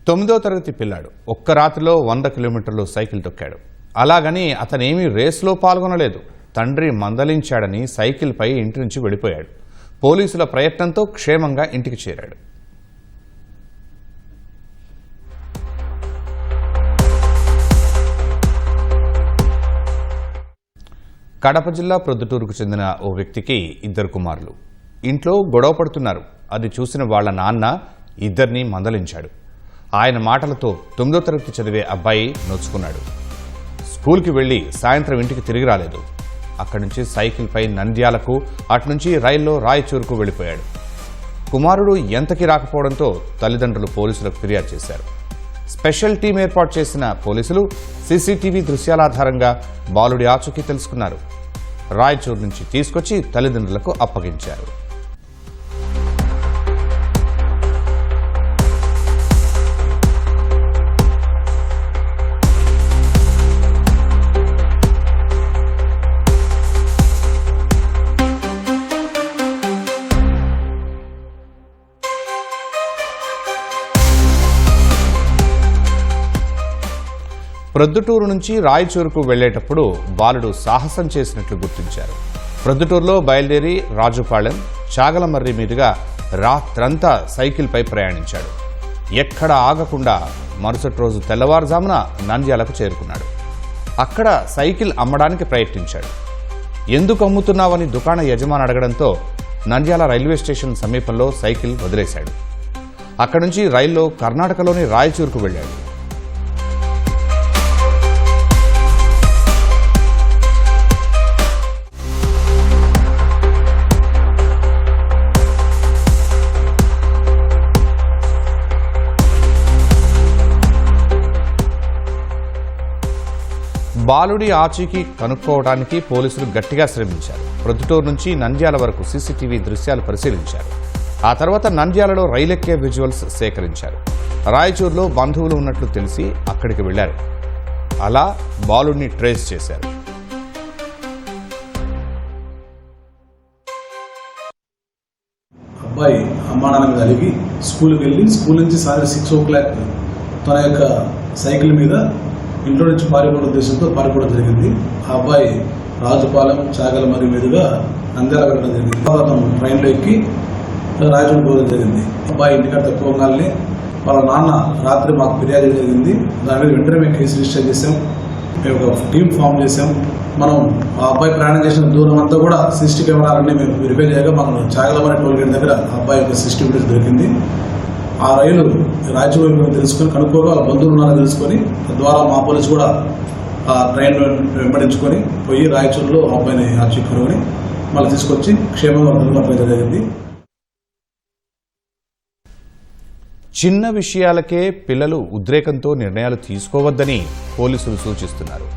9వ తరగతి పిల్లాడు ఒక్క రాత్రిలో 100 కిలోమీటర్లు సైకిల్ తొక్కాడు. అలాగని అతనేమీ రేసులో పాల్గొనలేదు. తండ్రి మందలించాడని సైకిల్పై ఇంటి నుంచి వెళ్ళిపోయాడు. పోలీసుల ప్రయత్నంతో క్షేమంగా ఇంటికి చేరాడు. కడప జిల్లా ప్రొద్దుటూరుకు చెందిన ఓ వ్యక్తికి 2 కుమారులు. ఇంట్లో గొడవ పడుతున్నారు. అది చూసిన వాళ్ల నాన్న ఇద్దరిని మందలించాడు. ఆయన మాటలతో 9వ తరగతి చదివే అబ్బాయి నొచ్చుకున్నాడు. స్కూల్కి వెళ్లి సాయంత్రం ఇంటికి తిరిగి రాలేదు. అక్కడి నుంచి సైకిల్పై నంద్యాలకు, అటునుంచి రైల్లో రాయచూరుకు వెళ్లిపోయాడు. కుమారుడు ఎంతకి రాకపోవడంతో తల్లిదండ్రులు పోలీసులకు ఫిర్యాదు చేశారు. స్పెషల్ టీం ఏర్పాటు చేసిన పోలీసులు సీసీటీవీ దృశ్యాల ఆధారంగా బాలుడి ఆచూకీ తెలుసుకున్నారు. రాయచూరు నుంచి తీసుకొచ్చి తల్లిదండ్రులకు అప్పగించారు. ప్రొద్దుటూరు నుంచి రాయచూరుకు వెళ్లేటప్పుడు బాలుడు సాహసం చేసినట్లు గుర్తించారు. ప్రొద్దుటూరులో బయలుదేరి రాజుపాళెం, చాగలమర్రి మీదుగా రాత్రంతా సైకిల్పై ప్రయాణించాడు. ఎక్కడ ఆగకుండా మరుసటి రోజు తెల్లవారుజామున నంద్యాలకు చేరుకున్నాడు. అక్కడ సైకిల్ అమ్మడానికి ప్రయత్నించాడు. ఎందుకు అమ్ముతున్నావని దుకాణ యజమాని అడగడంతో నంద్యాల రైల్వే స్టేషన్ సమీపంలో సైకిల్ వదిలేశాడు. అక్కడి నుంచి రైల్లో కర్ణాటకలోని రాయచూరుకు వెళ్లాడు. బాలుడి ఆచూకీ కనుక్కోవడానికి పోలీసులు గట్టిగా శ్రమించారు. ప్రొద్దుటూరు నుంచి నంద్యాల వరకు సీసీటీవీ దృశ్యాలు పరిశీలించారు. ఆ తర్వాత నంద్యాలలో రైలెక్కే విజువల్స్ సేకరించారు. రాయచూరులో బంధువులు ఉన్నట్లు తెలిసి అక్కడికి వెళ్లారు. అలా బాలుడిని ట్రేస్ చేశారు. అబ్బాయి అమ్మానాన్న మీద అలిగి స్కూల్కి వెళ్ళి స్కూల్ నుంచి సాయంత్రం 6 o'clock తన యొక్క సైకిల్ మీద ఇంట్లో నుంచి పారిపోవడం ఉద్దేశంతో పారిపోవడం జరిగింది. ఆ అబ్బాయి రాజుపాలెం, చాగలమర్రి మీదుగా నంద్యాల వెళ్ళడం జరిగింది. అతను ట్రైన్లో ఎక్కి రాయచూరు పోవడం జరిగింది. అబ్బాయి ఇంటికాడ తక్కువగానే వాళ్ళ నాన్న రాత్రి మాకు ఫిర్యాదు జరిగింది. దాని మీద వెంటనే మేము కేసు రిజిస్టర్ చేసాం. మేము ఒక టీం ఫామ్ చేసాం. మనం ఆ అబ్బాయి ప్రయాణం చేసిన దూరం అంతా కూడా సిసిటీ కెమెరాలన్నీ మేము వెరిఫై చేయగా మనం చాగలమర్రి టోల్ గేట్ దగ్గర ఆ అబ్బాయి యొక్క సిసిటీ ఫుటేజ్ దొరికింది. ఆ రైలు రాయచూరు తెలుసుకొని కనుక్కోగా వాళ్ళ బంధువులు ఉన్నారని తెలుసుకొని తద్వారా మా పోలీసు కూడా ఆ ట్రైన్ వెంబడించుకొని పోయి రాయచూరులో ఆ అబ్బాయిని ఆచూకీ కనుగొని మళ్ళీ తీసుకొచ్చి క్షేమంగా జరిగింది. చిన్న విషయాలకే పిల్లలు ఉద్రేకంతో నిర్ణయాలు తీసుకోవద్దని పోలీసులు సూచిస్తున్నారు.